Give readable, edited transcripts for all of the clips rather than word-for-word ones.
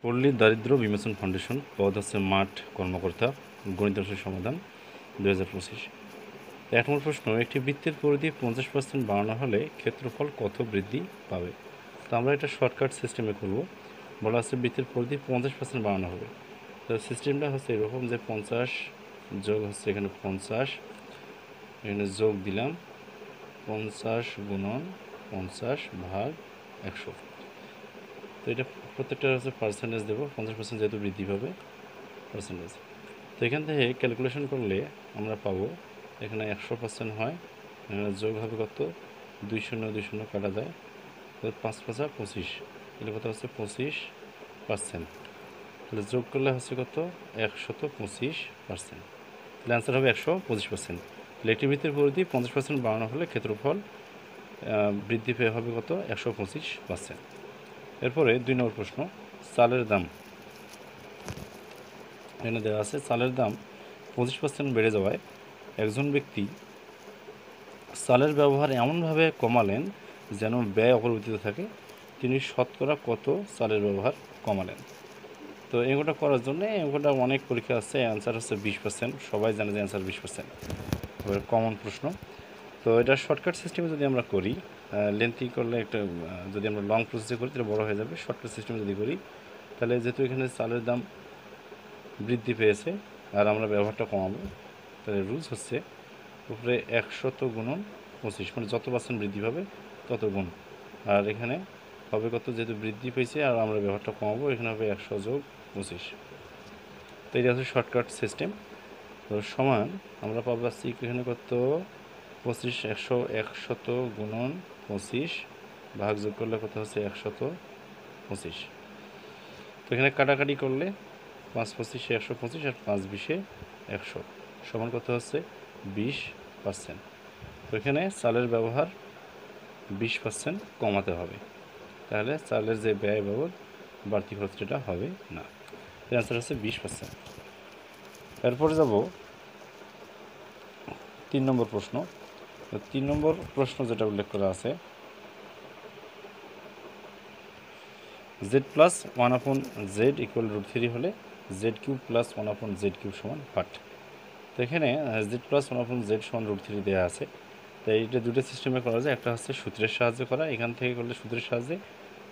পল্লী দারিদ্র্য বিমোচন ফাউন্ডেশন, পদ হচ্ছে মাঠ কর্মকর্তা, গণিত অংশের সমাধান 2025। 1 নম্বর প্রশ্ন, একটি বৃত্তের পরিধি 50% বাড়ানো হলে ক্ষেত্রফল কত বৃদ্ধি পাবে? তো আমরা এটা শর্টকাট সিস্টেমে করব। বলা আছে বৃত্তের পরিধি 50% বাড়ানো হবে। তো সিস্টেমটা হচ্ছে এরকম যে 50 যোগ হচ্ছে এখানে 50, এখানে যোগ দিলাম 50 গুণন 50 ভাগ 100। তো এটা প্রত্যেকটা হচ্ছে পার্সেন্টেজ দেবো, 50% যেহেতু বৃদ্ধি পাবে পার্সেন্টেজ। তো এখান থেকে ক্যালকুলেশন করলে আমরা পাবো এখানে 100% হয়, এখানে যোগ হবে কত, 2 শূন্য 2 শূন্য কাটা যায়, 5 5 25, এটা কত হচ্ছে 25%। তাহলে যোগ করলে হচ্ছে কত 125%। তাহলে অ্যান্সার হবে 125%। তাহলে একটি বৃত্তের পরিধি 50% বাড়ানো হলে ক্ষেত্রফল বৃদ্ধি পেয়ে হবে কত 125%। এরপরে 2 নম্বর প্রশ্ন, চালের দাম এখানে দেওয়া আছে। চালের দাম 25% বেড়ে যাওয়ায় একজন ব্যক্তি চালের ব্যবহার এমনভাবে কমালেন যেন ব্যয় অপরিবর্তিত থাকে। তিনি শতকরা কত চালের ব্যবহার কমালেন? তো এগুলো করার জন্য এগুলো অনেক পরীক্ষা আছে, অ্যান্সার হচ্ছে 20%। সবাই জানে যে অ্যান্সার 20%। এবার কমন প্রশ্ন। তো এটা শর্টকাট সিস্টেমে যদি আমরা করি, লেন্থি করলে একটা, যদি আমরা লং প্রসেসে করি তাহলে বড় হয়ে যাবে। শর্টকাট সিস্টেমে যদি করি তাহলে যেহেতু এখানে চালের দাম বৃদ্ধি পেয়েছে আর আমরা ব্যবহারটা কমাবো, তাহলে রুলস হচ্ছে উপরে 100 গুণন 25, মানে যত পার্সেন্ট বৃদ্ধি পাবে তত গুণ। আর এখানে হবে কত, যেহেতু বৃদ্ধি পেয়েছে আর আমরা ব্যবহারটা কমাবো, এখানে হবে 100 যোগ 25। তো এটা হচ্ছে শর্টকাট সিস্টেম। তো সমান আমরা পাবো আসছি এখানে কত 25, 100 গুণন 25 ভাগ যোগ করলে কত হচ্ছে 125। তো এখানে কাটাকাটি করলে 5 25 125 আর 5 20 100 সমান কত হচ্ছে 20%। তো এখানে চালের ব্যবহার 20% কমাতে হবে, তাহলে চালের যে ব্যয়বহুল বাড়তি খরচটা হবে না। এর অ্যান্সার হচ্ছে 20%। এরপরে যাব 3 নম্বর প্রশ্ন। 3 নম্বর প্রশ্ন যেটা উল্লেখ করা আছে, z+1/z = √3 হলে z³ + 1/z³ সমান পাঠ। তো এখানে z+1/z সমান √3 দেওয়া আছে। তাই এটা দুটো সিস্টেমে করা যায়, একটা হচ্ছে সূত্রের সাহায্যে করা, এখান থেকে করলে সূত্রের সাহায্যে,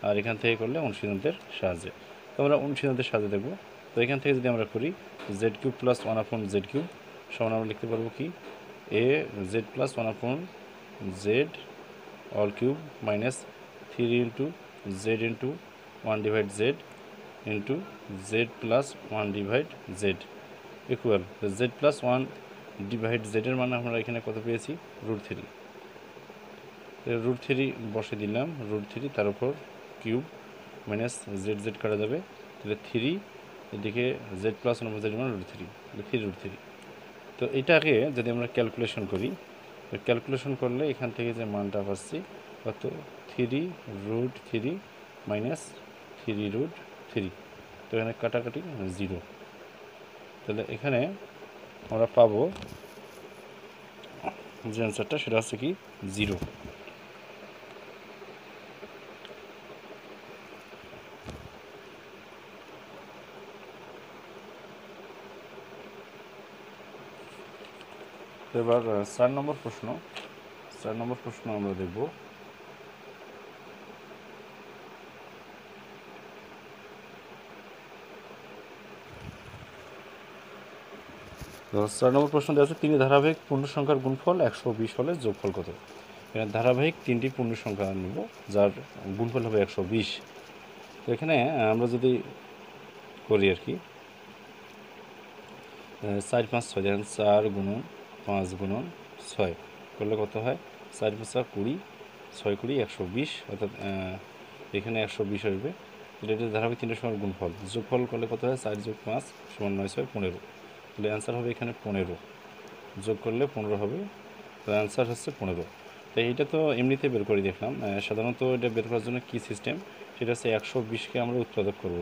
আর এখান থেকে করলে অনুশীলনদের সাহায্যে। তো আমরা অনুশীলনদের সাহায্যে দেখব। তো এখান থেকে যদি আমরা করি z³ + 1/z³ সমান আমরা লিখতে পারবো কি, z+1/z all cube minus 3 into z into 1/z into z plus 1/z equal z+1/z এর মানে আমরা এখানে কত পেয়েছি √3। √3 বসে দিলাম, √3 তার উপর কিউব মাইনাস z কাটা যাবে, তাহলে 3 এদিকে z+1/z মানে √3, 3√3। তো এটাকে যদি আমরা ক্যালকুলেশন করি, ক্যালকুলেশন করলে এখান থেকে যে মানটা পাচ্ছি কত 3√3 মাইনাস 3√3। তো এখানে কাটাকাটি 0, তাহলে এখানে আমরা পাবো যে অ্যান্সারটা সেটা হচ্ছে কি 0। এবার 4 নম্বর প্রশ্ন। 4 নম্বর প্রশ্ন আমরা দেখব। তো 4 নম্বর প্রশ্ন দেওয়া আছে, 3 ধারাবাহিক পূর্ণসংখ্যার গুণফল 120 হলে যোগফল কত? এখানে ধারাবাহিক 3টি পূর্ণসংখ্যা নেব যার গুণফল হবে 120। তো এখানে আমরা যদি করি আর কি 4 5 6, দেখেন 4 গুণন 5 গুণন 6 করলে কত হয়, 4 5 20, 6 20 120, অর্থাৎ এখানে 120 আসবে। এটা ধারাবাহিক 3টা সময় গুণফল, যোগফল করলে কত হয় 4 যোগ 5 সমান 9 6 15। তাহলে অ্যান্সার হবে এখানে 15, যোগ করলে 15 হবে। তো অ্যান্সার হচ্ছে 15। তো এইটা তো এমনিতে বের করে দেখলাম। সাধারণত এটা বের করার জন্য কী সিস্টেম, সেটা হচ্ছে 120কে আমরা উৎপাদক করব।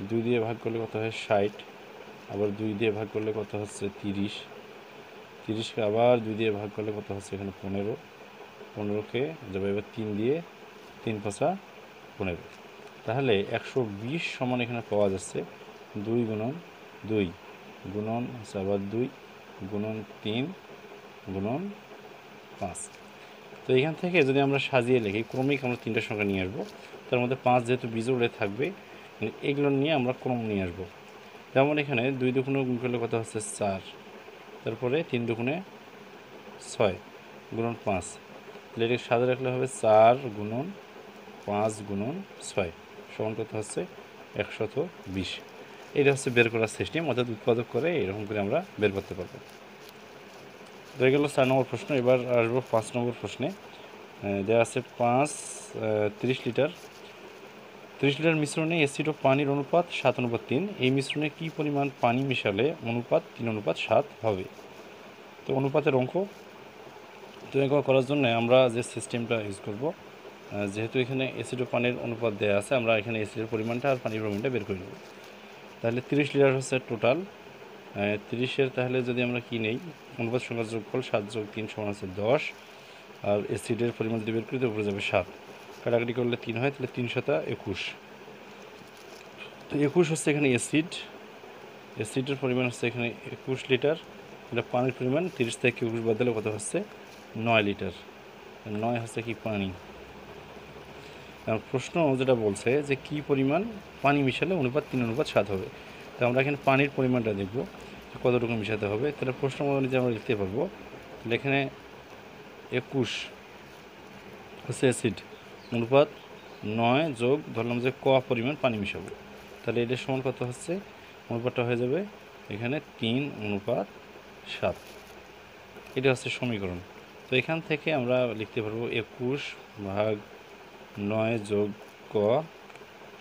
2 দিয়ে ভাগ করলে কত হয় 60, আবার 2 দিয়ে ভাগ করলে কত হচ্ছে 30, 30কে আবার 2 দিয়ে ভাগ করলে কত হচ্ছে এখানে 15, 15কে যাবে এবার 3 দিয়ে, 3 5 15। তাহলে 120 সমান এখানে পাওয়া যাচ্ছে 2 গুণন 2 গুণন আবার 2 গুণন 3 গুণন 5। তো এখান থেকে যদি আমরা সাজিয়ে লিখি, ক্রমিক আমরা 3টা সংখ্যা নিয়ে আসবো। তার মধ্যে 5 যেহেতু বিজোড়ে থাকবে, এগুলো নিয়ে আমরা ক্রম নিয়ে আসবো। যেমন এখানে 2 দুগুণে গুণ করলে কত হচ্ছে 4, তারপরে 3 দুগুণে 6 গুণন 5, তাহলে এটাকে সাজিয়ে রাখলে হবে 4 গুণন 5 গুণন 6 সমান কত হচ্ছে 120। এটা হচ্ছে বের করার সিস্টেম, অর্থাৎ উৎপাদক করে এরকম করে আমরা বের করতে পারবো। হয়ে গেল 4 নম্বর প্রশ্ন। এবার আসবো 5 নম্বর প্রশ্নে। দেওয়া আছে 30 লিটার মিশ্রণে অ্যাসিড ও পানির অনুপাত 7:3। এই মিশ্রণে কী পরিমাণ পানি মিশালে অনুপাত 3:7 হবে? তো অনুপাতের অঙ্ক তো এগুলো করার জন্য আমরা যে সিস্টেমটা ইউজ করব, যেহেতু এখানে অ্যাসিড ও পানির অনুপাত দেওয়া আছে, আমরা এখানে অ্যাসিডের পরিমাণটা আর পানির পরিমাণটা বের করে নেব। তাহলে 30 লিটার হচ্ছে টোটাল। 30-এর তাহলে যদি আমরা কী নেই, অনুপাত সংখ্যার যোগফল 7 + 3 = 10, আর অ্যাসিডের পরিমাণ যদি বের করি তো উপরে যাবে 7, কাটাকাটি করলে 3 হয়, তাহলে 3 × 7 = 21। তো 21 হচ্ছে এখানে অ্যাসিডের পরিমাণ হচ্ছে এখানে 21 লিটার। এটা পানির পরিমাণ 30 থেকে 21 বাদ দিলে কত হচ্ছে 9 লিটার। 9 হচ্ছে কি পানি। প্রশ্ন যেটা বলছে যে কী পরিমাণ পানি মিশালে অনুপাত 3:7 হবে। তো আমরা এখানে পানির পরিমাণটা দেখব কতটুকু মিশাতে হবে। তাহলে প্রশ্ন অনুযায়ী আমরা লিখতে পারবো, তাহলে এখানে 21 হচ্ছে অ্যাসিড, অনুপাত 9 যোগ ধরলাম যে ক পরিমাণ পানি মিশাবো, তাহলে এটার সমান কত হচ্ছে, অনুপাতটা হয়ে যাবে এখানে 3:7। এটা হচ্ছে সমীকরণ। তো এখান থেকে আমরা লিখতে পারবো 21/9 যোগ ক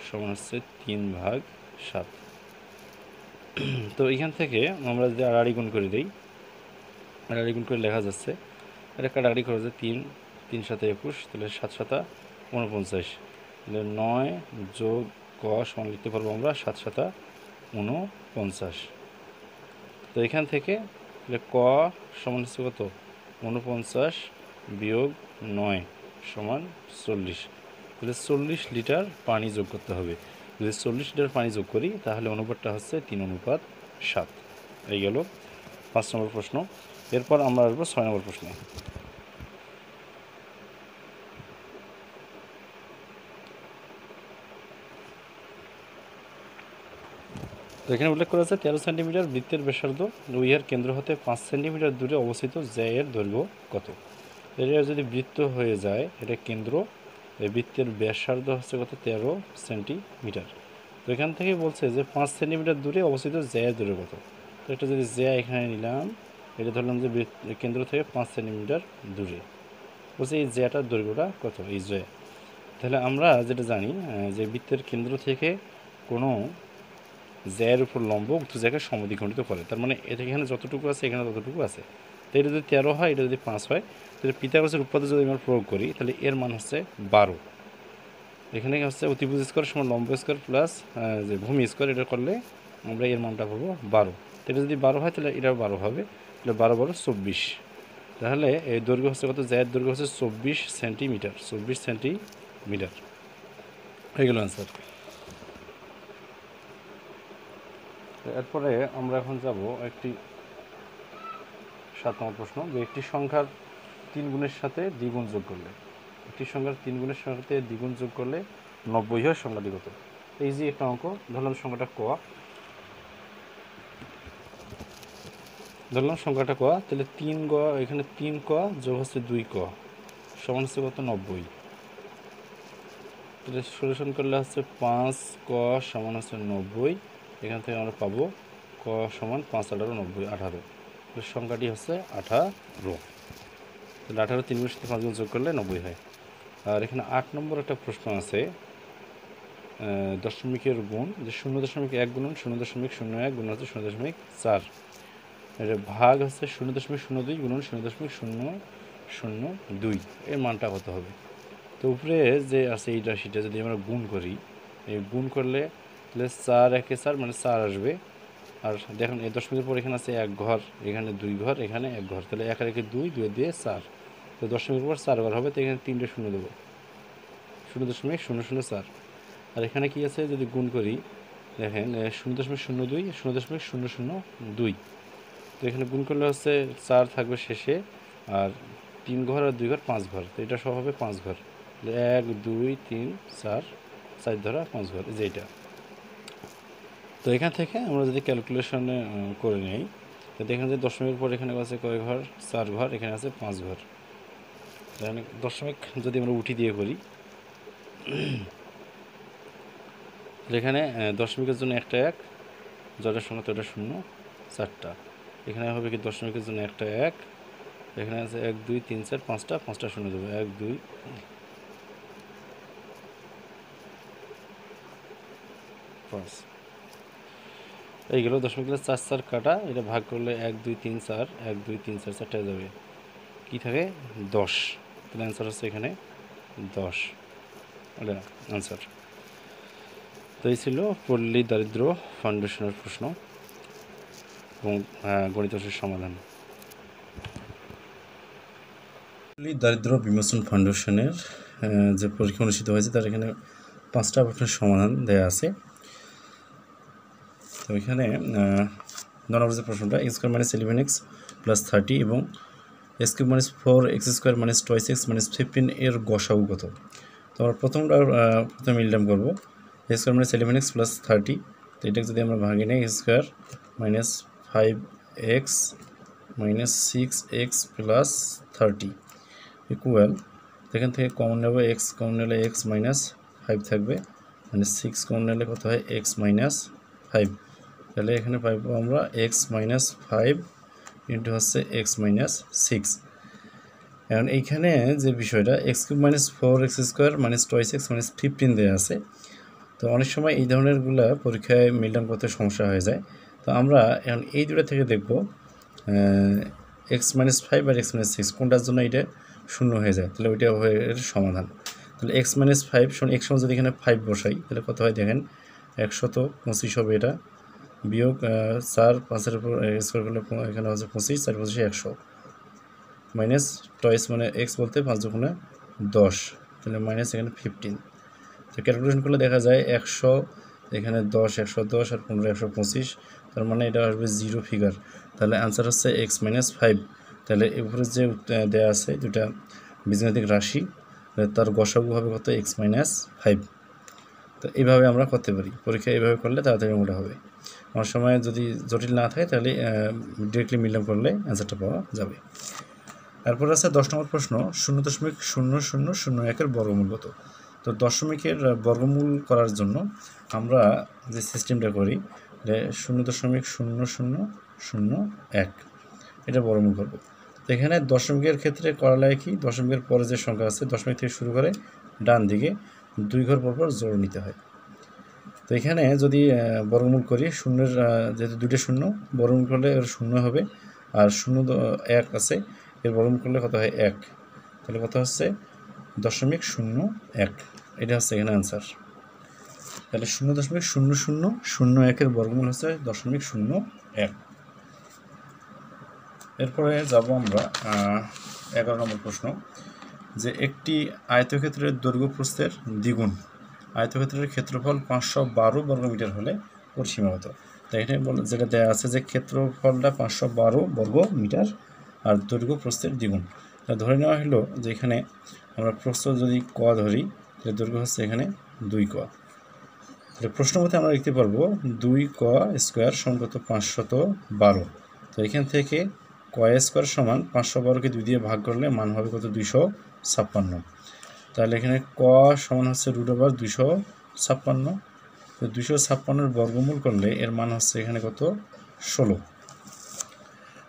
সমান হচ্ছে 3/7। তো এখান থেকে আমরা যদি আড়াআড়ি গুণ করে দিই, আড়াআড়ি গুণ করে লেখা যাচ্ছে, এটা কাটাকাটি করা যায় 3 3 × 7 = 21, তাহলে 7 × 7 = 49, তাহলে 9 যোগ ক সমান লিখতে পারবো আমরা 7 × 7 = 49। তো এখান থেকে তাহলে ক সমান হচ্ছে কত 49 বিয়োগ 9 সমান 40, তাহলে 40 লিটার পানি যোগ করতে হবে। যদি 40 লিটার পানি যোগ করি তাহলে অনুপাতটা হচ্ছে 3:7। এই গেল 5 নম্বর প্রশ্ন। এরপর আমরা আসবো 6 নম্বর প্রশ্নে। তো এখানে উল্লেখ করা আছে 13 সেন্টিমিটার বৃত্তের ব্যাসার্ধ ইহার কেন্দ্র হতে 5 সেন্টিমিটার দূরে অবস্থিত জ্যা-এর দৈর্ঘ্য কত? এটা যদি বৃত্ত হয়ে যায়, এটা কেন্দ্র, এই বৃত্তের ব্যাসার্ধ হচ্ছে কত 13 সেন্টিমিটার। তো এখান থেকে বলছে যে 5 সেন্টিমিটার দূরে অবস্থিত জ্যা-এর দৈর্ঘ্য কত। তো এটা যদি জ্যা এখানে নিলাম, এটা ধরলাম যে কেন্দ্র থেকে 5 সেন্টিমিটার দূরে, বলছে এই জ্যাটার দৈর্ঘ্যটা কত, এই জ্যা। তাহলে আমরা যেটা জানি যে বৃত্তের কেন্দ্র থেকে কোনো জ্যায়ের উপর লম্ব উক্ত জায়গায় সমদ্বিখণ্ডিত করে, তার মানে এটা এখানে যতটুকু আছে এখানে ততটুকু আছে। তো এটা যদি 13 হয়, এটা যদি 5 হয়, তাহলে পিথাগোরাসের উপপাদ্য যদি আমরা প্রয়োগ করি তাহলে এর মান হচ্ছে 12। এখানে হচ্ছে অতিভুজ স্কোয়ার সমান লম্ব স্কোয়ার প্লাস যে ভূমি স্কোয়ার, এটা করলে আমরা এর মানটা পাবো 12। তো এটা যদি 12 হয় তাহলে এটাও 12 হবে, তাহলে 12 12 24। তাহলে এই দৈর্ঘ্য হচ্ছে কত, জ্যায়ের দৈর্ঘ্য হচ্ছে 24 সেন্টিমিটার। 24 সেন্টিমিটার হয়ে গেল অ্যান্সার। এরপরে আমরা এখন যাব একটি 7 নম্বর প্রশ্ন, যে একটি সংখ্যার 3 গুণের সাথে দ্বিগুণ যোগ করলে, একটি সংখ্যার 3 গুণের সাথে দ্বিগুণ যোগ করলে 90 হয়, সংখ্যাটি কত? এই যে একটা অঙ্ক, ধরলাম সংখ্যাটা ক, তাহলে 3 গ, এখানে 3 ক যোগ হচ্ছে 2 ক সমান হচ্ছে কত 90। তাহলে সলিউশন করলে হচ্ছে 5 ক সমান হচ্ছে 90। এখান থেকে আমরা পাবো ক সমান 5 × 18 90, 18। সংখ্যাটি হচ্ছে 18। তাহলে 18 3 গুণের সাথে 5 গুণ যোগ করলে 90 হয়। আর এখানে 8 নম্বর একটা প্রশ্ন আছে, দশমিকের গুণ, যে 0.1 গুণন 0.01 গুণ হচ্ছে 0.4, এটা ভাগ হচ্ছে 0.02 গুণন 0.002, এর মানটা কত হবে? তো উপরে যে আছে এই রাশিটা যদি আমরা গুণ করি, এই গুণ করলে তাহলে 4 একে 4 মানে 4 আসবে। আর দেখুন এই দশমিকের পর এখানে আছে 1 ঘর, এখানে 2 ঘর, এখানে 1 ঘর, তাহলে 1 আর 1 2, 2 দিয়ে 4, তো দশমিকের পর 4 ঘর হবে, তো এখানে 3টে শূন্য দেবো, 0.004। আর এখানে কি আছে যদি গুণ করি দেখেন 0.02 0.002, তো এখানে গুণ করলে হচ্ছে 4 থাকবে শেষে, আর 3 ঘর আর 2 ঘর 5 ঘর, তো এটা সহ হবে 5 ঘর। 1 2 3 4, 4 ধরা 5 ঘর, এই যে এটা। তো এখান থেকে আমরা যদি ক্যালকুলেশনে করে নিই, তো দেখেন যে দশমিকের পর এখানে আছে কয় ঘর, 4 ঘর, এখানে আছে 5 ঘর। এখানে দশমিক যদি আমরা উঠি দিয়ে করি, এখানে দশমিকের জন্য একটা 1, যটা 0 তটা 0, 4টা। এখানে হবে কি দশমিকের জন্য একটা 1, এখানে আছে 1 2 3 4 5টা, 5টা 0 দেবো, 1 2 5। এইগুলো দশমিকের 4 4 কাটা, এটা ভাগ করলে 1 2 3 4, 1 2 3 4, 4টা যাবে, কি থাকে 10। তাহলে অ্যান্সার হচ্ছে এখানে 10, এটা অ্যান্সার। তো এই ছিল পল্লী দারিদ্র ফাউন্ডেশনের প্রশ্ন এবং গণিত সমাধান। পল্লী দারিদ্র বিমোচন ফাউন্ডেশনের যে পরীক্ষা অনুষ্ঠিত হয়েছে তার এখানে 5টা প্রশ্নের সমাধান দেওয়া আছে। তো এখানে 9 নম্বর যে প্রশ্নটা, x² - 11x + 30 এবং x³ - 4x² - 2x - 15 এর গসাগু কত? তো আমরা প্রথমে মিললাম করবো, x² - 11x + 30, তো এটা যদি আমরা ভাঙি নেই, x² - 5x - 6x + 30 ইকুয়াল, এখান থেকে কমন নেব, x কমন নিলে x - 5 থাকবে, মানে 6 কমন নিলে কত হয়, x - 5। তাহলে এখানে পাইব আমরা x - 5 ইন্টু হচ্ছে x - 6। এখন এইখানে যে বিষয়টা x³ - 4x² - 2x - 15 দেওয়া আছে, তো অনেক সময় এই ধরনেরগুলা পরীক্ষায় মিলন করতে সমস্যা হয়ে যায়। তো আমরা এখন এই দুটো থেকে দেখব x - 5 আর x - 6 কোনটার জন্য এটা 0 হয়ে যায়, তাহলে ওইটা হয়ে এর সমাধান। তাহলে x - 5 x সমান যদি এখানে 5 বসাই, তাহলে কত হয় দেখেন, 125 হবে, এটা বিয়োগ 4 5-এর উপর স্কোয়ার করলে এখানে হচ্ছে 25, 4 25 100, মাইনাস টয়েস মানে এক্স বলতে 5 দুগুণে 10, তাহলে মাইনাস এখানে 15। তো ক্যালকুলেশন করলে দেখা যায় 100, এখানে 10 110 আর 15 125, তার মানে এটা আসবে 0 ফিগার। তাহলে অ্যান্সার হচ্ছে x - 5। তাহলে উপরে যে দেওয়া আছে দুটা বীজগাণিতিক রাশি, তার গসাগু হবে কত, x - 5। তো এইভাবে আমরা করতে পারি, পরীক্ষা এইভাবে করলে তাড়াতাড়ি মোটা হবে। অনেক সময় যদি জটিল না থাকে তাহলে ডিরেক্টলি মিলান করলে অ্যান্সারটা পাওয়া যাবে। তারপর আছে 10 নম্বর প্রশ্ন, 0.0001-এর বর্গমূল কত? তো দশমিকের বর্গমূল করার জন্য আমরা যে সিস্টেমটা করি, 0.0001 এটা বর্গমূল করব। তো এখানে দশমিকের ক্ষেত্রে করা লাগে কি, দশমিকের পরে যে সংখ্যা আছে দশমিক থেকে শুরু করে ডান দিকে 2 ঘর পরপর জোড় নিতে হয়। তো এখানে যদি বর্গমূল করি, শূন্যের যেহেতু 2টা শূন্য, বর্গমূল করলে এর 0 হবে, আর 0.1 আছে, এর বর্গমূল করলে কত হয় 1, তাহলে কত হচ্ছে 0.01, এটা হচ্ছে এখানে অ্যান্সার। তাহলে 0.0001-এর বর্গমূল হচ্ছে 0.01। এরপরে যাব আমরা 11 নম্বর প্রশ্ন, যে একটি আয়তক্ষেত্রের দৈর্ঘ্য প্রস্থের দ্বিগুণ, আয়তক্ষেত্রের ক্ষেত্রফল 512 বর্গমিটার হলে পরিসীমা কত? তো এখানে যেটা দেওয়া আছে যে ক্ষেত্রফলটা 512 বর্গ মিটার আর দৈর্ঘ্য প্রস্থের দ্বিগুণ। তা ধরে নেওয়া হলো যে এখানে আমরা প্রস্থ যদি ক ধরি, তাহলে দৈর্ঘ্য হচ্ছে এখানে 2 ক। তাহলে প্রশ্ন মতে আমরা লিখতে পারবো 2 ক স্কোয়ার সমান কত, 512। তো এখান থেকে ক স্কোয়ার সমান 512কে 2 দিয়ে ভাগ করলে মান হবে কত, 256। তাহলে এখানে ক সমান হচ্ছে √256। তো 256-এর বর্গমূল করলে এর মান হচ্ছে এখানে কত, 16।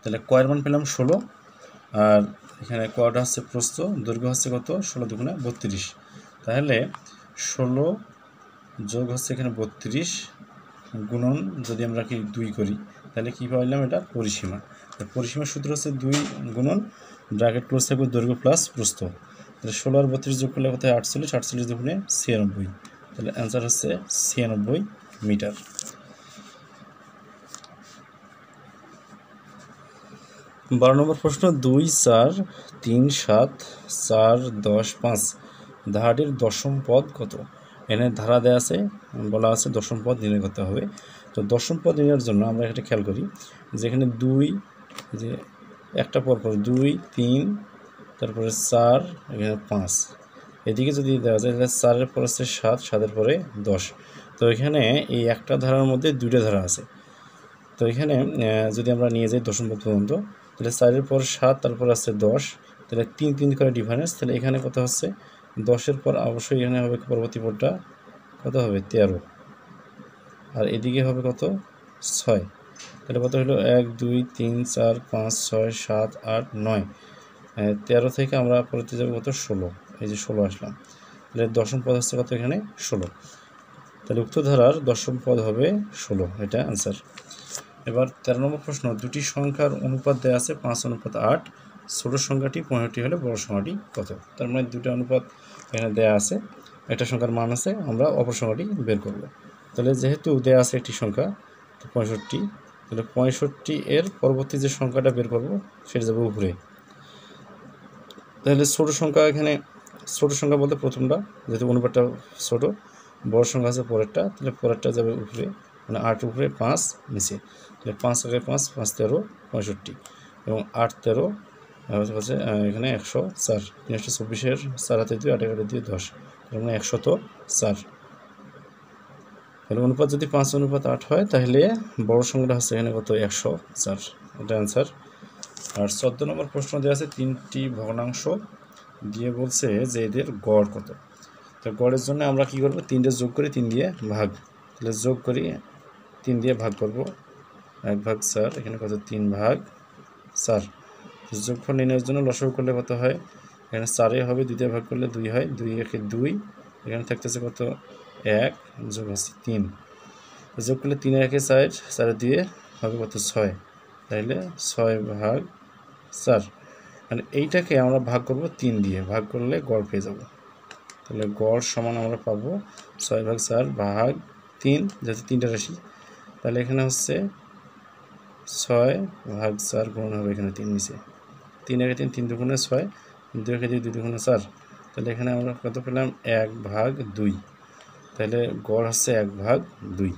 তাহলে ক এর মান পেলাম 16, আর এখানে কটা হচ্ছে প্রস্থ, দৈর্ঘ্য হচ্ছে কত, 16 দুগুণে 32। তাহলে 16 যোগ হচ্ছে এখানে 32 গুণন যদি আমরা কি 2 করি, তাহলে কী পাইলাম, এটা পরিসীমা। পরিসীমার সূত্র হচ্ছে 2 গুণন ব্র্যাকেট ক্লোজ থাকবে দৈর্ঘ্য প্লাস প্রস্থ। তাহলে 16 আর 32 যোগ করলে কত হয়, 48, 48 দুগুণে 96। তাহলে অ্যান্সার হচ্ছে 96 মিটার। 12 নম্বর প্রশ্ন, 2 4 3 7 4 10 5 ধারাটির দশম পদ কত? এখানে ধারা দেওয়া আছে, বলা আছে দশম পদ নির্ণয় করতে হবে। তো দশম পদ নির্ণয়ের জন্য আমরা একটা খেয়াল করি, যেখানে 2, যে একটা পরপর 2, 3, তারপরে 4, এখানে 5, এদিকে যদি দেওয়া যায় তাহলে 4-এর পর আছে 7, 7-এর পরে 10। তো এখানে এই একটা ধারার মধ্যে 2টা ধারা আছে। তো এখানে যদি আমরা নিয়ে যাই দশম পদ পর্যন্ত, তাহলে 4-এর পর 7, তারপর আছে 10, তাহলে 3 3 করে ডিফারেন্স। তাহলে এখানে কত হচ্ছে, 10-এর পর অবশ্যই এখানে হবে পরবর্তী পদটা কত হবে 13, আর এদিকে হবে কত 6। তাহলে কত হলো 1 2 3 4 5 6 7 8 9, 13 থেকে আমরা পড়তে যাবো কত 16, এই যে 16 আসলাম। তাহলে দশম পদ হচ্ছে কত এখানে 16। তাহলে উক্ত ধারার দশম পদ হবে 16, এটা আনসার। এবার 13 নম্বর প্রশ্ন, দুটি সংখ্যার অনুপাত দেওয়া আছে 5:8, ছোট সংখ্যাটি 65 হলে বড় সংখ্যাটি কত? তার মানে দুটো অনুপাত এখানে দেওয়া আছে, একটা সংখ্যার মান আছে, আমরা অপর সংখ্যাটি বের করব। তাহলে যেহেতু দেওয়া আছে একটি সংখ্যা 65, তাহলে 65 এর পরবর্তী যে সংখ্যাটা বের করব সেটা যাবে উপরে। তাহলে ছোট সংখ্যা, এখানে ছোট সংখ্যা বলতে প্রথমটা, যেহেতু অনুপাতটা ছোট, বড় সংখ্যা আছে পরেরটা, তাহলে পরেরটা যাবে উপরে, মানে 8 উপরে 5 নিচে। তাহলে 5 আগে 5, 5 13 65, এবং 8 13 হচ্ছে এখানে 104, 324-এর 4 হাতে 2, 8 এগারো 2 10, তার মানে 104। তাহলে অনুপাত যদি 5:8 হয়, তাহলে বড় সংখ্যাটা হচ্ছে এখানে কত 104, এটা অ্যান্সার। আর 14 নম্বর প্রশ্ন দেওয়া আছে 3টি ভগ্নাংশ দিয়ে বলছে যে এদের গড় কত। তো গড়ের জন্য আমরা কি করব, 3টে যোগ করে 3 দিয়ে ভাগ, তাহলে যোগ করি 3 দিয়ে ভাগ করব, 1/4, এখানে কত 3/4। যোগফল নির্ণয়ের জন্য লসাগু করলে কত হয়, এখানে 4 হবে, 2 দিয়ে ভাগ করলে 2 হয়, 2 একে 2, এখানে থাকতেছে কত 1 যোগ আছে 3, যোগ করলে 3 একে 4, 4 দিয়ে হবে কত 6, তাইলে 6/4। মানে এইটাকে আমরা ভাগ করব 3 দিয়ে, ভাগ করলে গড় পেয়ে যাব। তাহলে গড় সমান আমরা পাবো 6/4 ভাগ 3, যেহেতু 3টা রাশি, তাহলে এখানে হচ্ছে 6/4 গুণ হবে এখানে 3 নিচে, 3 একে 3, 3 দুগুণে 6, 2 একে 2, 2 দুগুণে 4, তাহলে এখানে আমরা কত পেলাম 1/2। তাহলে গড় হচ্ছে 1/2।